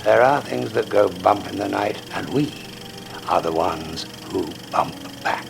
There are things that go bump in the night, and we are the ones who bump back.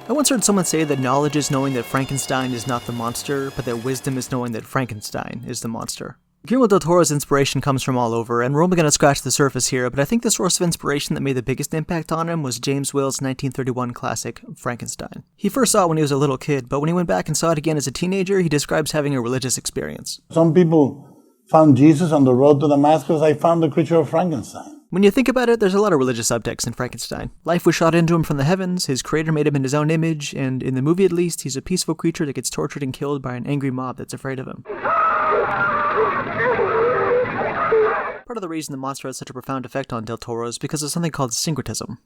I once heard someone say that knowledge is knowing that Frankenstein is not the monster, but that wisdom is knowing that Frankenstein is the monster. Guillermo del Toro's inspiration comes from all over, and we're only going to scratch the surface here, but I think the source of inspiration that made the biggest impact on him was James Whale's 1931 classic, Frankenstein. He first saw it when he was a little kid, but when he went back and saw it again as a teenager, he describes having a religious experience. Some people found Jesus on the road to Damascus. I found the creature of Frankenstein. When you think about it, there's a lot of religious subtext in Frankenstein. Life was shot into him from the heavens, his creator made him in his own image, and in the movie at least, he's a peaceful creature that gets tortured and killed by an angry mob that's afraid of him. Part of the reason the monster had such a profound effect on Del Toro is because of something called syncretism,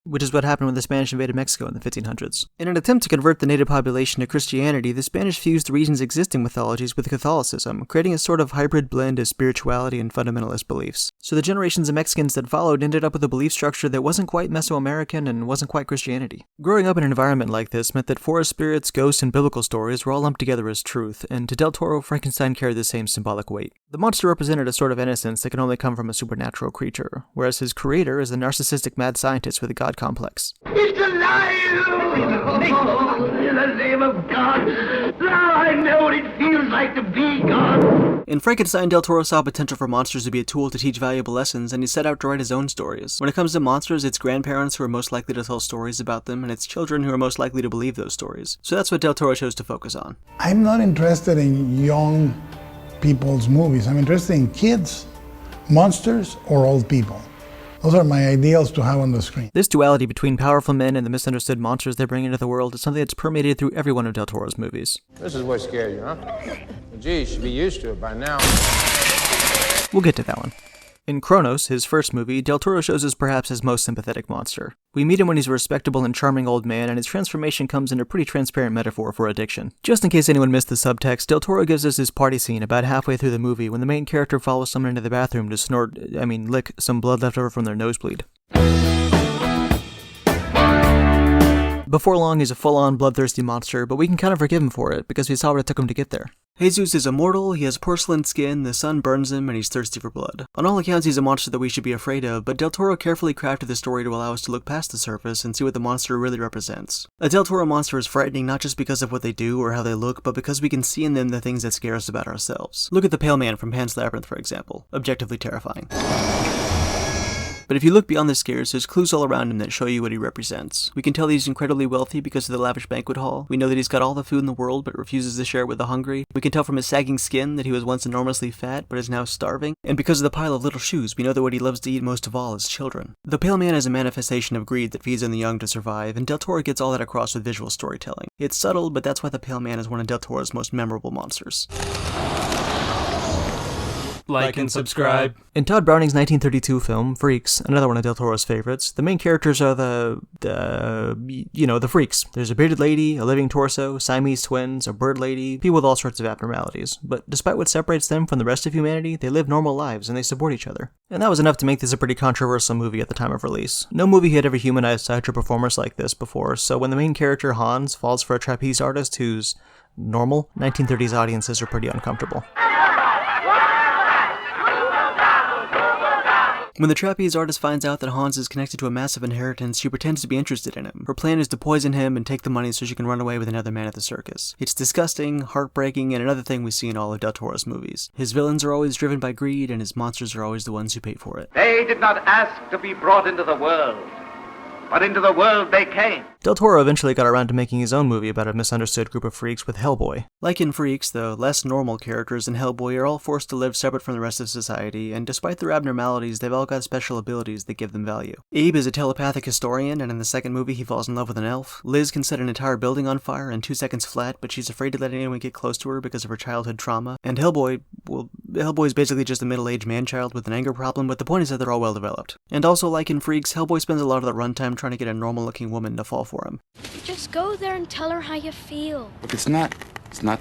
which is what happened when the Spanish invaded Mexico in the 1500s. In an attempt to convert the native population to Christianity, the Spanish fused the region's existing mythologies with Catholicism, creating a sort of hybrid blend of spirituality and fundamentalist beliefs. So the generations of Mexicans that followed ended up with a belief structure that wasn't quite Mesoamerican and wasn't quite Christianity. Growing up in an environment like this meant that forest spirits, ghosts, and biblical stories were all lumped together as truth, and to Del Toro, Frankenstein carried the same symbolic weight. The monster represented a sort of innocence that can only come from a supernatural creature, whereas his creator is a narcissistic mad scientist with a god complex. It's alive! In the name of God! Now I know what it feels like to be God! In Frankenstein, Del Toro saw potential for monsters to be a tool to teach valuable lessons, and he set out to write his own stories. When it comes to monsters, it's grandparents who are most likely to tell stories about them, and it's children who are most likely to believe those stories. So that's what Del Toro chose to focus on. I'm not interested in young people's movies. I'm interested in kids, monsters, or old people. Those are my ideals to have on the screen. This duality between powerful men and the misunderstood monsters they bring into the world is something that's permeated through every one of Del Toro's movies. This is what scared you, huh? Gee, you should be used to it by now. We'll get to that one. In Kronos, his first movie, Del Toro shows us perhaps his most sympathetic monster. We meet him when he's a respectable and charming old man, and his transformation comes in a pretty transparent metaphor for addiction. Just in case anyone missed the subtext, Del Toro gives us his party scene about halfway through the movie when the main character follows someone into the bathroom to lick some blood left over from their nosebleed. Before long, he's a full-on bloodthirsty monster, but we can kind of forgive him for it, because we saw what it took him to get there. Jesus is immortal, he has porcelain skin, the sun burns him, and he's thirsty for blood. On all accounts, he's a monster that we should be afraid of, but Del Toro carefully crafted the story to allow us to look past the surface and see what the monster really represents. A Del Toro monster is frightening not just because of what they do or how they look, but because we can see in them the things that scare us about ourselves. Look at the Pale Man from Pan's Labyrinth, for example. Objectively terrifying. But if you look beyond the scares, there's clues all around him that show you what he represents. We can tell that he's incredibly wealthy because of the lavish banquet hall. We know that he's got all the food in the world but refuses to share it with the hungry. We can tell from his sagging skin that he was once enormously fat but is now starving. And because of the pile of little shoes, we know that what he loves to eat most of all is children. The Pale Man is a manifestation of greed that feeds on the young to survive, and Del Toro gets all that across with visual storytelling. It's subtle, but that's why the Pale Man is one of Del Toro's most memorable monsters. Like and subscribe. In Todd Browning's 1932 film, Freaks, another one of Del Toro's favorites, the main characters are the freaks. There's a bearded lady, a living torso, Siamese twins, a bird lady, people with all sorts of abnormalities. But despite what separates them from the rest of humanity, they live normal lives and they support each other. And that was enough to make this a pretty controversial movie at the time of release. No movie had ever humanized sideshow performers like this before, so when the main character, Hans, falls for a trapeze artist who's normal, 1930s audiences are pretty uncomfortable. When the trapeze artist finds out that Hans is connected to a massive inheritance, she pretends to be interested in him. Her plan is to poison him and take the money so she can run away with another man at the circus. It's disgusting, heartbreaking, and another thing we see in all of Del Toro's movies. His villains are always driven by greed, and his monsters are always the ones who pay for it. They did not ask to be brought into the world, but into the world they came. Del Toro eventually got around to making his own movie about a misunderstood group of freaks with Hellboy. Like in Freaks, the less normal characters in Hellboy are all forced to live separate from the rest of society, and despite their abnormalities, they've all got special abilities that give them value. Abe is a telepathic historian, and in the second movie he falls in love with an elf. Liz can set an entire building on fire in 2 seconds flat, but she's afraid to let anyone get close to her because of her childhood trauma. And Hellboy's basically just a middle-aged man-child with an anger problem, but the point is that they're all well-developed. And also, like in Freaks, Hellboy spends a lot of the runtime trying to get a normal-looking woman to fall for him. Just go there and tell her how you feel. Look, it's not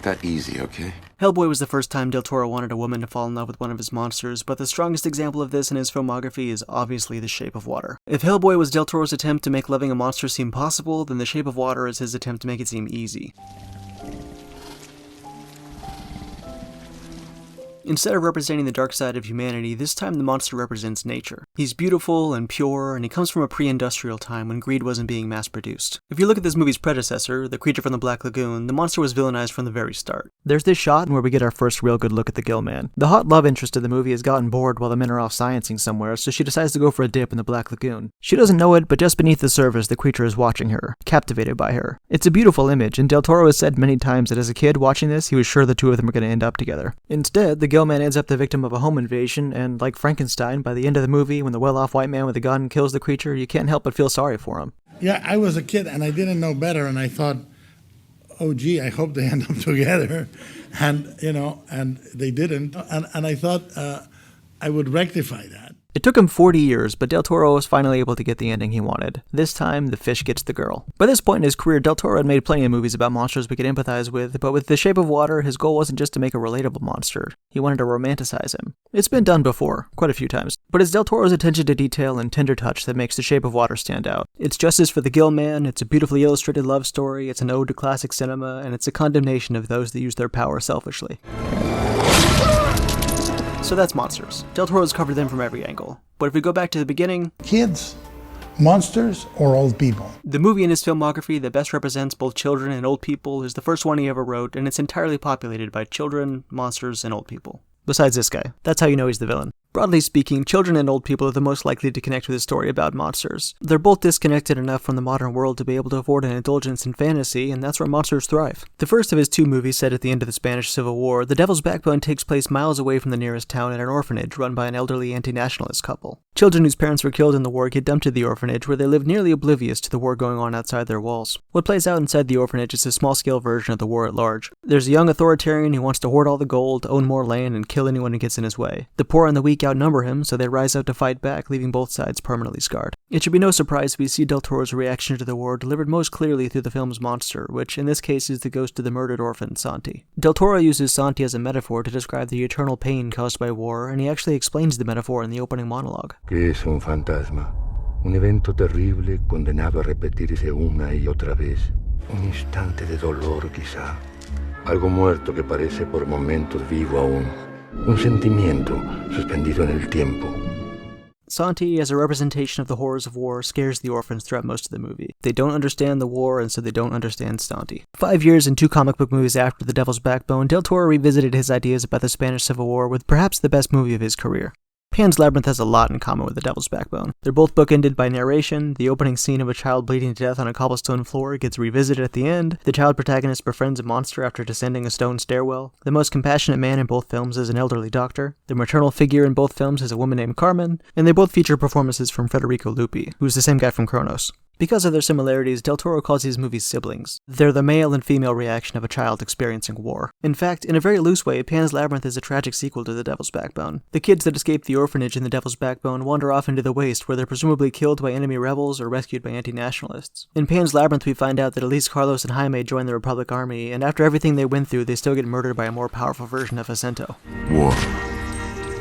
that easy, okay? Hellboy was the first time Del Toro wanted a woman to fall in love with one of his monsters, but the strongest example of this in his filmography is obviously The Shape of Water. If Hellboy was Del Toro's attempt to make loving a monster seem possible, then The Shape of Water is his attempt to make it seem easy. Instead of representing the dark side of humanity, this time the monster represents nature. He's beautiful and pure, and he comes from a pre-industrial time when greed wasn't being mass-produced. If you look at this movie's predecessor, the creature from the Black Lagoon, the monster was villainized from the very start. There's this shot where we get our first real good look at the Gill Man. The hot love interest of the movie has gotten bored while the men are off sciencing somewhere, so she decides to go for a dip in the Black Lagoon. She doesn't know it, but just beneath the surface the creature is watching her, captivated by her. It's a beautiful image, and Del Toro has said many times that as a kid watching this, he was sure the two of them were going to end up together. Instead, the Gill Man ends up the victim of a home invasion, and like Frankenstein, by the end of the movie, when the well-off white man with a gun kills the creature, you can't help but feel sorry for him. Yeah, I was a kid and I didn't know better, and I thought, oh gee, I hope they end up together. And, and they didn't. And I thought I would rectify that. It took him 40 years, but Del Toro was finally able to get the ending he wanted. This time, the fish gets the girl. By this point in his career, Del Toro had made plenty of movies about monsters we could empathize with, but with The Shape of Water, his goal wasn't just to make a relatable monster. He wanted to romanticize him. It's been done before, quite a few times, but it's Del Toro's attention to detail and tender touch that makes The Shape of Water stand out. It's justice for the Gill Man, it's a beautifully illustrated love story, it's an ode to classic cinema, and it's a condemnation of those that use their power selfishly. So that's monsters. Del Toro's covered them from every angle. But if we go back to the beginning... Kids, monsters, or old people? The movie in his filmography that best represents both children and old people is the first one he ever wrote, and it's entirely populated by children, monsters, and old people. Besides this guy. That's how you know he's the villain. Broadly speaking, children and old people are the most likely to connect with a story about monsters. They're both disconnected enough from the modern world to be able to afford an indulgence in fantasy, and that's where monsters thrive. The first of his two movies, set at the end of the Spanish Civil War, The Devil's Backbone takes place miles away from the nearest town at an orphanage run by an elderly anti-nationalist couple. Children whose parents were killed in the war get dumped to the orphanage, where they live nearly oblivious to the war going on outside their walls. What plays out inside the orphanage is a small-scale version of the war at large. There's a young authoritarian who wants to hoard all the gold, own more land, and kill anyone who gets in his way. The poor and the weak outnumber him, so they rise out to fight back, leaving both sides permanently scarred. It should be no surprise if we see Del Toro's reaction to the war delivered most clearly through the film's monster, which in this case is the ghost of the murdered orphan, Santi. Del Toro uses Santi as a metaphor to describe the eternal pain caused by war, and he actually explains the metaphor in the opening monologue. ¿Qué es un fantasma? Un evento terrible condenado a repetirse una y otra vez. Un instante de dolor, quizá. Algo muerto que parece por momentos vivo aún. Un sentimiento suspendido en el tiempo. Santi, as a representation of the horrors of war, scares the orphans throughout most of the movie. They don't understand the war, and so they don't understand Santi. 5 years and 2 comic book movies after The Devil's Backbone, Del Toro revisited his ideas about the Spanish Civil War with perhaps the best movie of his career. Pan's Labyrinth has a lot in common with The Devil's Backbone. They're both bookended by narration. The opening scene of a child bleeding to death on a cobblestone floor gets revisited at the end. The child protagonist befriends a monster after descending a stone stairwell. The most compassionate man in both films is an elderly doctor. The maternal figure in both films is a woman named Carmen, and they both feature performances from Federico Lupi, who's the same guy from Kronos. Because of their similarities, Del Toro calls these movies siblings. They're the male and female reaction of a child experiencing war. In fact, in a very loose way, Pan's Labyrinth is a tragic sequel to The Devil's Backbone. The kids that escape the orphanage in The Devil's Backbone wander off into the waste, where they're presumably killed by enemy rebels or rescued by anti-nationalists. In Pan's Labyrinth, we find out that at least Carlos and Jaime join the Republic Army, and after everything they went through, they still get murdered by a more powerful version of Jacinto.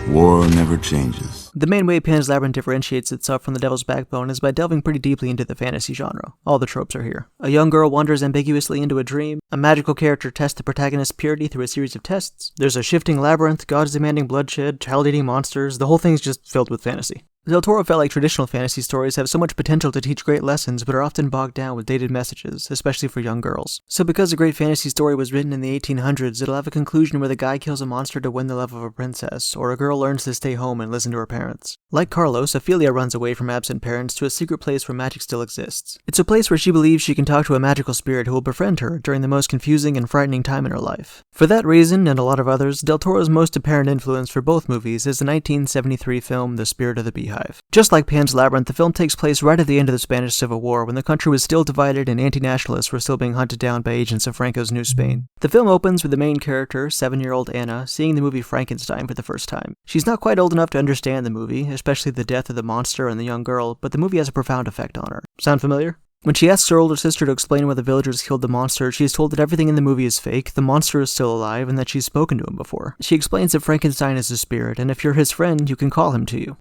War never changes. The main way Pan's Labyrinth differentiates itself from The Devil's Backbone is by delving pretty deeply into the fantasy genre. All the tropes are here. A young girl wanders ambiguously into a dream. A magical character tests the protagonist's purity through a series of tests. There's a shifting labyrinth, gods demanding bloodshed, child-eating monsters. The whole thing's just filled with fantasy. Del Toro felt like traditional fantasy stories have so much potential to teach great lessons, but are often bogged down with dated messages, especially for young girls. So because a great fantasy story was written in the 1800s, it'll have a conclusion where the guy kills a monster to win the love of a princess, or a girl learns to stay home and listen to her parents. parents. Like Carlos, Ophelia runs away from absent parents to a secret place where magic still exists. It's a place where she believes she can talk to a magical spirit who will befriend her during the most confusing and frightening time in her life. For that reason, and a lot of others, Del Toro's most apparent influence for both movies is the 1973 film The Spirit of the Beehive. Just like Pan's Labyrinth, the film takes place right at the end of the Spanish Civil War, when the country was still divided and anti-nationalists were still being hunted down by agents of Franco's New Spain. The film opens with the main character, 7-year-old Anna, seeing the movie Frankenstein for the first time. She's not quite old enough to understand the movie, especially the death of the monster and the young girl, but the movie has a profound effect on her. Sound familiar? When she asks her older sister to explain why the villagers killed the monster, she is told that everything in the movie is fake, the monster is still alive, and that she's spoken to him before. She explains that Frankenstein is a spirit, and if you're his friend, you can call him to you.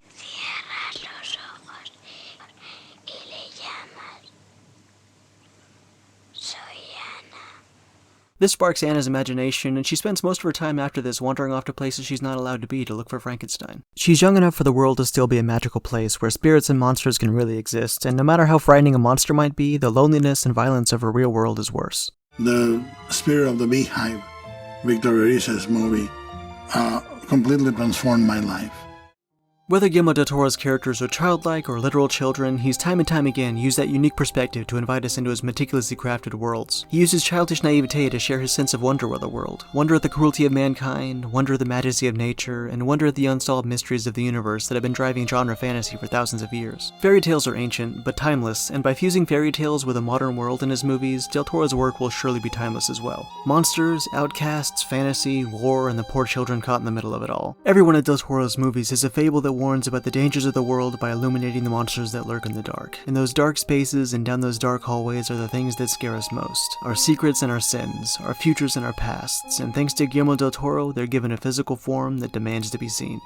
This sparks Anna's imagination, and she spends most of her time after this wandering off to places she's not allowed to be to look for Frankenstein. She's young enough for the world to still be a magical place where spirits and monsters can really exist, and no matter how frightening a monster might be, the loneliness and violence of her real world is worse. The Spirit of the Beehive, Victor Erice's movie, completely transformed my life. Whether Guillermo del Toro's characters are childlike or literal children, he's time and time again used that unique perspective to invite us into his meticulously crafted worlds. He uses childish naivete to share his sense of wonder with the world. Wonder at the cruelty of mankind, wonder at the majesty of nature, and wonder at the unsolved mysteries of the universe that have been driving genre fantasy for thousands of years. Fairy tales are ancient, but timeless, and by fusing fairy tales with a modern world in his movies, del Toro's work will surely be timeless as well. Monsters, outcasts, fantasy, war, and the poor children caught in the middle of it all. Every one of del Toro's movies is a fable that warns about the dangers of the world by illuminating the monsters that lurk in the dark. In those dark spaces and down those dark hallways are the things that scare us most. Our secrets and our sins, our futures and our pasts, and thanks to Guillermo del Toro, they're given a physical form that demands to be seen.